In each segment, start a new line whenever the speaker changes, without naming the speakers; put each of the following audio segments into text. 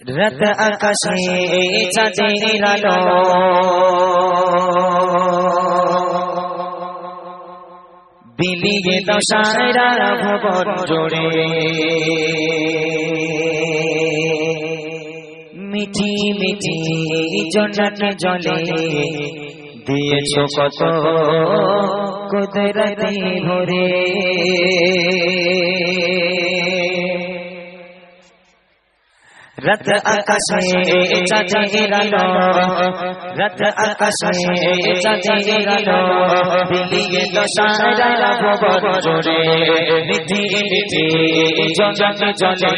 রাত আকাশে চাঁদের আলো বিলিয়ে দাও সারা ভুবন জুড়ে মিঠি মিঠি জন্নাতে জলে দিয়েছো কত কুদরতে ভরে রাত আকাশে চাঁদের আলো রাত আকাশে চাঁদের আলো বিলিয়ে দাও সারা ভুবন জুড়ে মিঠি মিঠি জন্নাতে জলে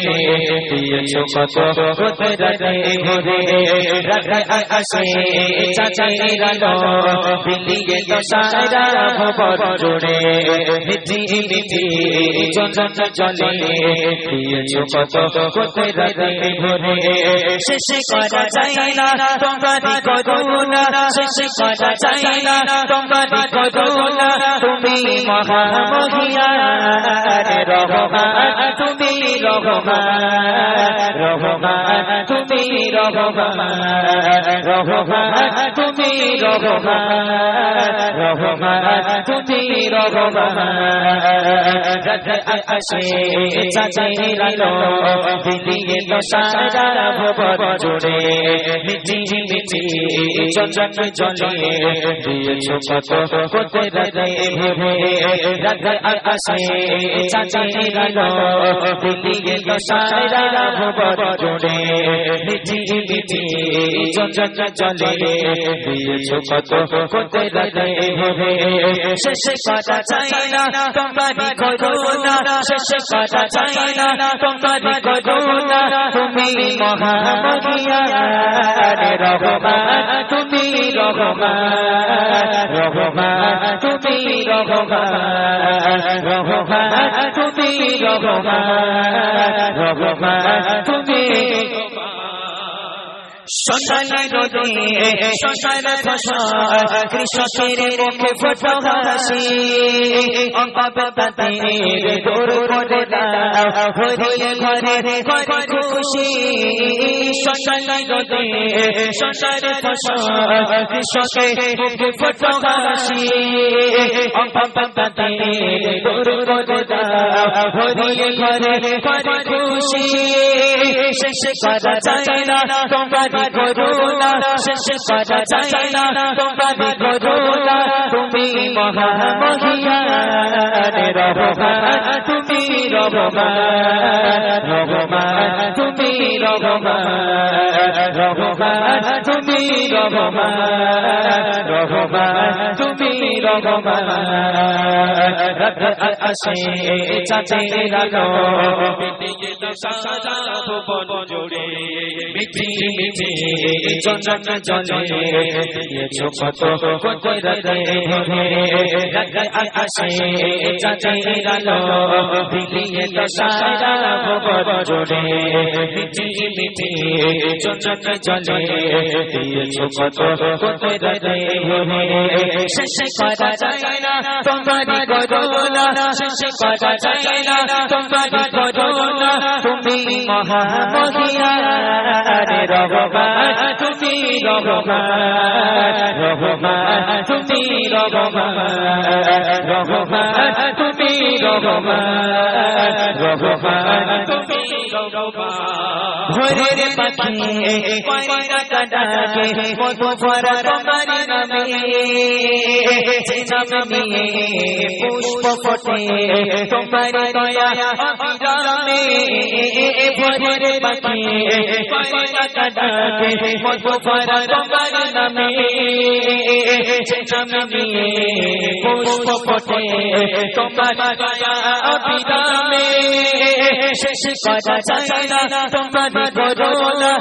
দিয়েছো কত কুদরতে ভরে রাত আকাশে চাঁদের আলো বিলিয়ে দাও সারা ভুবন জুড়ে মিঠি মিঠি জন্নাতে জলে দিয়েছো কত কুদরতে শেষ করা যায় না তোমারি করুণা শেষ করা যায় না তোমারি করুণা তুমি মহামহিয়ান রহমান তুমি রহমান রহমান তুমি রহমান রহমান তুমি রহমান রহমান তুমি রহমান রাত আকাশে চাঁদের আলো বিলিয়ে দাও সারা ভুবন জুড়ে মিঠি মিঠি জন্নাতে জলে দিয়েছো কত কুদরতে ভরে রাত আকাশে চাঁদের আলো বিলিয়ে দাও সারা ভুবন জুড়ে মিঠি মিঠি জন্নাতে জলে দিয়েছো কত কুদরতে ভরে শেষ করা যায় না তোমারি করুণা শেষ করা যায় না তোমারি করুণা তুমি মহামহিয়ান রহমান তুমি রহমান রহমান তুমি রহমান রহমান তুমি রহমান রহমান তুমি সোনালি রোদে সোনার ফসল কৃষকের মুখে ফোটা হাসি অপাপতাতে দূর করে দাও হরিয়ে ঘরে ঘরে খুশি সোনালি রোদে সোনার ফসল কৃষকের মুখে ফোটা হাসি অপাপতাতে দূর করে দাও হরিয়ে ঘরে ঘরে খুশি শেষ করা যায় না তোমারি করুণা শেষ করা যায় না তোমারি করুণা তুমি মহামহিয়ান রহমান তুমি রহমান রহমান তুমি রহমান রহমান তুমি রহমান রহমান তুমি রহমান রাত আকাশে চাঁদের আলো বিলিয়ে দাও সারা ভুবন জুড়ে মিঠি মিঠি জন্নাতে জলে দিয়েছো কত কুদরতে ভরে রাত আকাশে চাঁদের আলো বিলিয়ে দাও সারা ভুবন জুড়ে মিঠি মিঠি জন্নাতে জলে দিয়েছো কত কুদরতে ভরে শেষ করা যায় না তোমারি করুণা শেষ করা যায় না তোমারি করুণা তুমি মহামহিয়ান রহমান তুমি রহমান রহমান তুমি রহমান রহমান তুমি রহমান রহমান তুমি রহমান ভোরের পাখি কয়না ডাকে মধু ভরা তোমারি নামে যে নামে পুষ্প ফোটে তোমারি দয়া অবিরামে ভোরের পাখি কয়না ডাকে মধু ভরা তোমারি নামে যে নামে পুষ্প ফোটে তোমারি দয়া অবিরামে শেষ করা যায় না তোমারি করুণা